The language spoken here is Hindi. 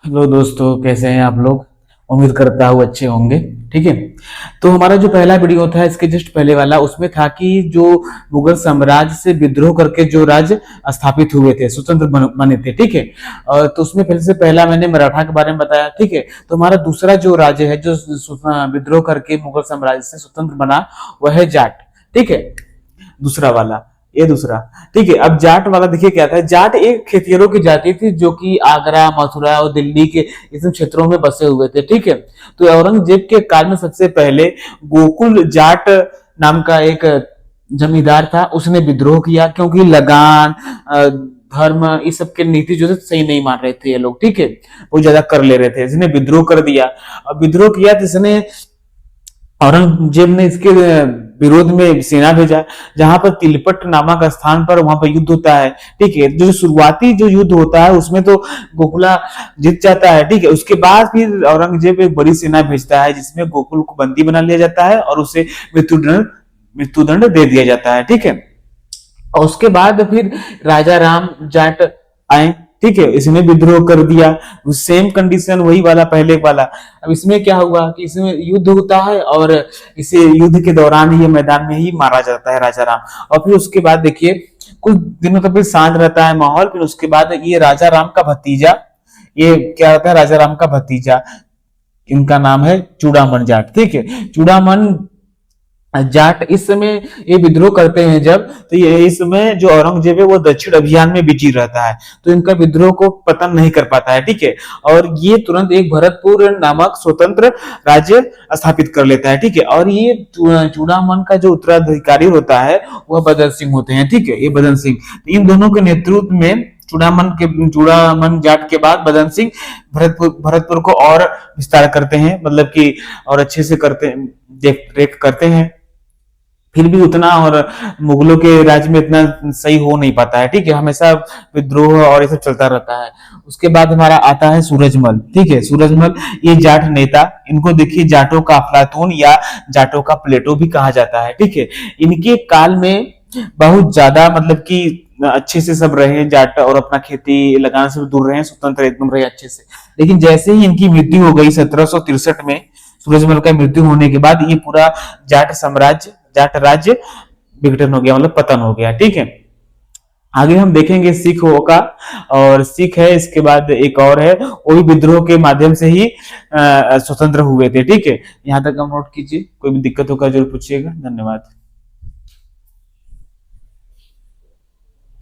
हेलो दोस्तों, कैसे हैं आप लोग। उम्मीद करता हूँ अच्छे होंगे। ठीक है। तो हमारा जो पहला वीडियो था इसके जस्ट पहले वाला, उसमें था कि जो मुगल साम्राज्य से विद्रोह करके जो राज्य स्थापित हुए थे, स्वतंत्र बने थे। ठीक है। तो उसमें पहले से पहला मैंने मराठा के बारे में बताया। ठीक है। तो हमारा दूसरा जो राज्य है जो विद्रोह करके मुगल साम्राज्य से स्वतंत्र बना, वह है जाट। ठीक है। दूसरा वाला, ये दूसरा। ठीक है। अब जाट वाला देखिए क्या था। जाट एक खेतिहरों की जाति थी जो कि आगरा, मथुरा और दिल्ली के इन क्षेत्रों में बसे हुए थे। ठीक है। तो औरंगजेब के काल में सबसे पहले गोकुल जाट नाम का एक जमींदार था, उसने विद्रोह किया क्योंकि लगान, धर्म, इस सब के नीति जो है सही नहीं मान रहे थे ये लोग। ठीक है। बहुत ज्यादा कर ले रहे थे, इसने विद्रोह कर दिया। अब विद्रोह किया तो इसने, औरंगजेब ने इसके विरोध में सेना भेजा, जहां पर तिलपट नामक स्थान पर वहां पर युद्ध होता है। ठीक है। जो शुरुआती जो युद्ध होता है उसमें तो गोकुला जीत जाता है। ठीक है। उसके बाद फिर औरंगजेब एक बड़ी सेना भेजता है जिसमें गोकुल को बंदी बना लिया जाता है और उसे मृत्युदंड दे दिया जाता है। ठीक है। और उसके बाद फिर राजा राम जाट आए। ठीक है। इसने विद्रोह कर दिया। सेम कंडीशन वही वाला, पहले वाला। अब इसमें क्या हुआ कि इसमें युद्ध होता है और इसे युद्ध के दौरान ये मैदान में ही मारा जाता है राजा राम। और फिर उसके बाद देखिए कुछ दिनों तक फिर शांत रहता है माहौल। फिर उसके बाद ये राजा राम का भतीजा, ये क्या होता है, राजा राम का भतीजा, इनका नाम है चूड़ामन जाट। ठीक है। चूड़ामन जाट इस समय ये विद्रोह करते हैं जब, तो ये इस समय जो औरंगजेब है वो दक्षिण अभियान में बिजी रहता है, तो इनका विद्रोह को पतन नहीं कर पाता है। ठीक है। और ये तुरंत एक भरतपुर नामक स्वतंत्र राज्य स्थापित कर लेता है। ठीक है। और ये चूड़ामन का जो उत्तराधिकारी होता है वह बदन सिंह होते हैं। ठीक है। ये बदन सिंह, इन दोनों के नेतृत्व में चूड़ामन जाट के बाद बदन सिंह भरतपुर को और विस्तार करते हैं, मतलब कि और अच्छे से करते, देख रेख करते हैं। फिर भी उतना, और मुगलों के राज्य में इतना सही हो नहीं पाता है। ठीक है। हमेशा विद्रोह और ये सब चलता रहता है। उसके बाद हमारा आता है सूरजमल। ठीक है। सूरजमल ये जाट नेता, इनको देखिए जाटों का अफलातून या जाटों का प्लेटो भी कहा जाता है। ठीक है। इनके काल में बहुत ज्यादा, मतलब कि अच्छे से सब रहे जाट और अपना खेती लगाने से दूर रहे, स्वतंत्र एकदम रहे अच्छे से। लेकिन जैसे ही इनकी मृत्यु हो गई 1763 में, सूरजमल का मृत्यु होने के बाद ये पूरा जाट साम्राज्य, जाट राज्य विघटन हो गया, मतलब पतन हो गया। ठीक है। आगे हम देखेंगे सिखों का, और सिख है इसके बाद एक और है, वो भी विद्रोह के माध्यम से ही स्वतंत्र हुए थे। ठीक है। यहाँ तक हम नोट कीजिए, कोई भी दिक्कत होगा जरूर पूछिएगा। धन्यवाद।